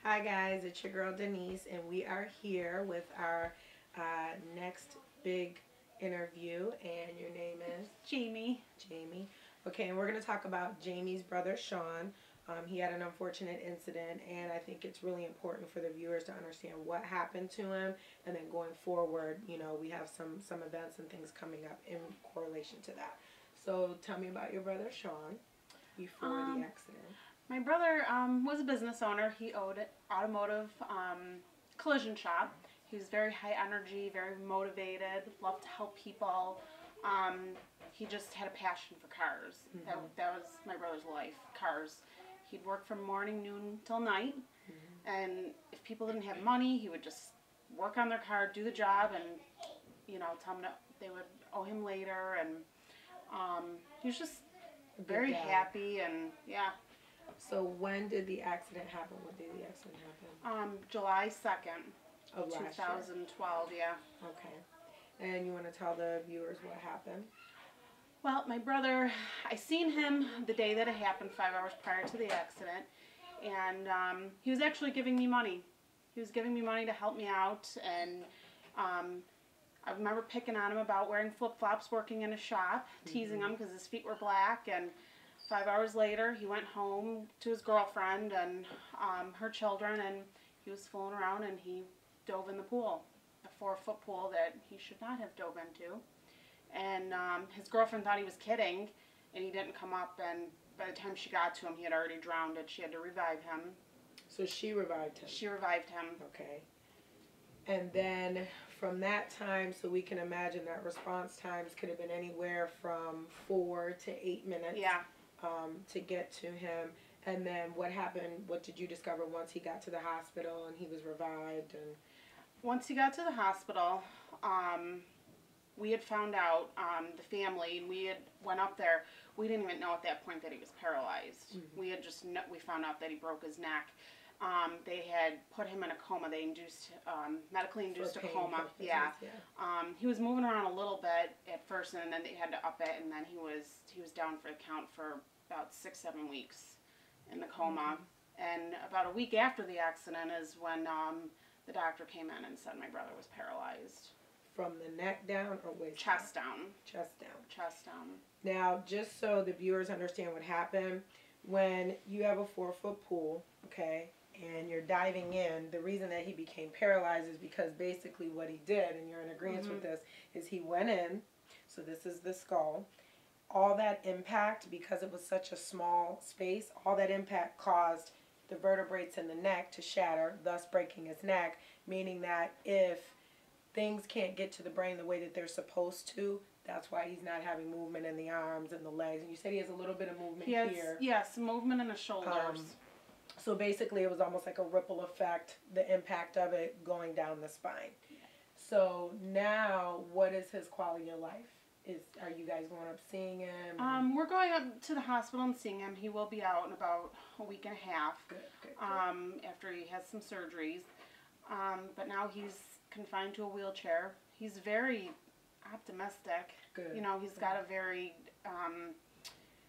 Hi guys, it's your girl Denise, and we are here with our next big interview. And your name is Jamie. Jamie. Okay, and we're going to talk about Jamie's brother Sean. He had an unfortunate incident, and I think it's really important for the viewers to understand what happened to him, and then going forward, you know, we have some events and things coming up in correlation to that. So tell me about your brother Sean before the accident. My brother was a business owner. He owned an automotive collision shop. He was very high energy, very motivated, loved to help people. He just had a passion for cars. That was my brother's life, cars. He'd work from morning, noon till night. And if people didn't have money, he would just work on their car, do the job, and, you know, tell them that they would owe him later. And he was just very happy, and yeah. So when did the accident happen? What day did the accident happen? July 2nd of 2012, yeah. Okay. And you want to tell the viewers what happened? Well, my brother, I seen him the day that it happened, 5 hours prior to the accident, and he was actually giving me money. He was giving me money to help me out, and I remember picking on him about wearing flip-flops, working in a shop, teasing him because his feet were black, and 5 hours later, he went home to his girlfriend and her children, and he was fooling around, and he dove in the pool, a 4-foot pool that he should not have dove into. And his girlfriend thought he was kidding, and he didn't come up, and by the time she got to him, he had already drowned, and she had to revive him. So she revived him? She revived him. Okay. And then from that time, so we can imagine that response times could have been anywhere from 4 to 8 minutes. Yeah. To get to him. And then what happened? What did you discover once he got to the hospital and he was revived? And once he got to the hospital, we had found out, the family, and we had went up there. We didn't even know at that point that he was paralyzed. We had just we found out that he broke his neck. They had put him in a coma. They induced medically induced a coma. Purposes, yeah. He was moving around a little bit at first, and then they had to up it, and then he was down for the count for about 6-7 weeks in the coma. And about a week after the accident is when the doctor came in and said my brother was paralyzed. From the neck down or waist chest down? Chest down. Chest down. Now, just so the viewers understand what happened, when you have a 4-foot pool, okay, and you're diving in, the reason that he became paralyzed is because basically what he did, and you're in agreement with this, is he went in, so this is the skull, all that impact, because it was such a small space, all that impact caused the vertebrae in the neck to shatter, thus breaking his neck, meaning that if things can't get to the brain the way that they're supposed to, that's why he's not having movement in the arms and the legs. And you said he has a little bit of movement here. Yes, movement in the shoulders. So basically it was almost like a ripple effect, the impact of it going down the spine. So now, what is his quality of life? Are you guys going up seeing him? We're going up to the hospital and seeing him. He will be out in about a week and a half. Good. After he has some surgeries. But now he's confined to a wheelchair. He's very optimistic. Good. You know, he's got a very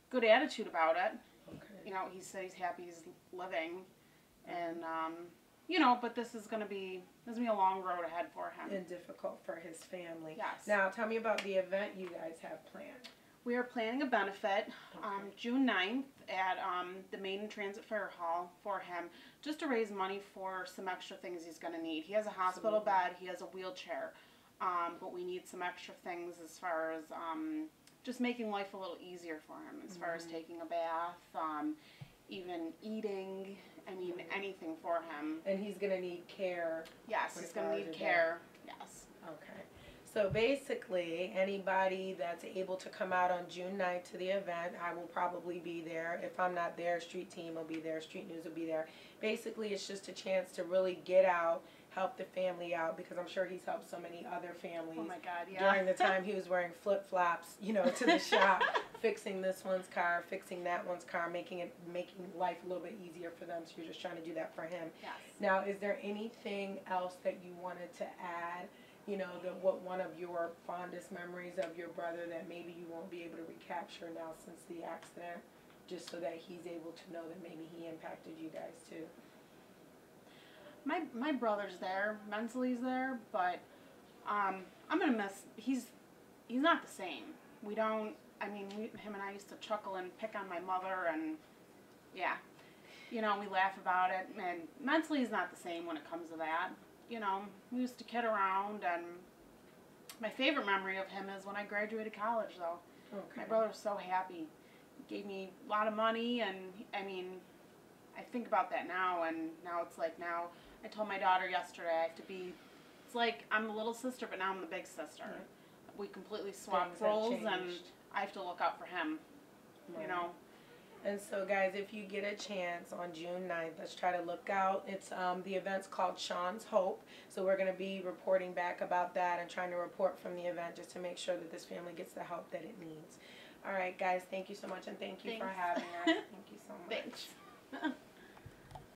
good attitude about it. Okay. You know, he said he's happy he's living. And you know, but this is going to be a long road ahead for him. And difficult for his family. Yes. Now, tell me about the event you guys have planned. We are planning a benefit June 9th at the Main Transit Fair Hall for him, just to raise money for some extra things he's going to need. He has a hospital bed, he has a wheelchair, but we need some extra things as far as just making life a little easier for him, as far as taking a bath, even eating, I mean, anything for him. And he's going to need care. Yes, he's going to need care. Yes. Okay. So basically, anybody that's able to come out on June 9th to the event, I will probably be there. If I'm not there, Street Team will be there, Streetnews will be there. Basically, it's just a chance to really get out, help the family out, because I'm sure he's helped so many other families. Oh my God, yeah. During the time he was wearing flip-flops, you know, to the shop, fixing this one's car, fixing that one's car, making life a little bit easier for them. So you're just trying to do that for him. Yes. Now, is there anything else that you wanted to add? You know, what one of your fondest memories of your brother that maybe you won't be able to recapture now since the accident, just so that he's able to know that maybe he impacted you guys too? my brother's there, mentally there, but I'm gonna miss. He's not the same. We don't. I mean, him and I used to chuckle and pick on my mother, and yeah, you know, we laugh about it. And mentally, he's not the same when it comes to that. You know, we used to kid around, and my favorite memory of him is when I graduated college, though. Okay. My brother was so happy. He gave me a lot of money, and I mean, I think about that now, and now it's like now, I told my daughter yesterday I have to be, it's like I'm the little sister, but now I'm the big sister. Right. We completely swapped Things have roles, and changed. I have to look out for him, Right. you know. And so, guys, if you get a chance on June 9th, let's try to look out. It's the event's called Sean's Hope. So we're going to be reporting back about that and trying to report from the event just to make sure that this family gets the help that it needs. All right, guys, thank you so much, and thank you for Thanks. having us. Thank you so much. Thanks.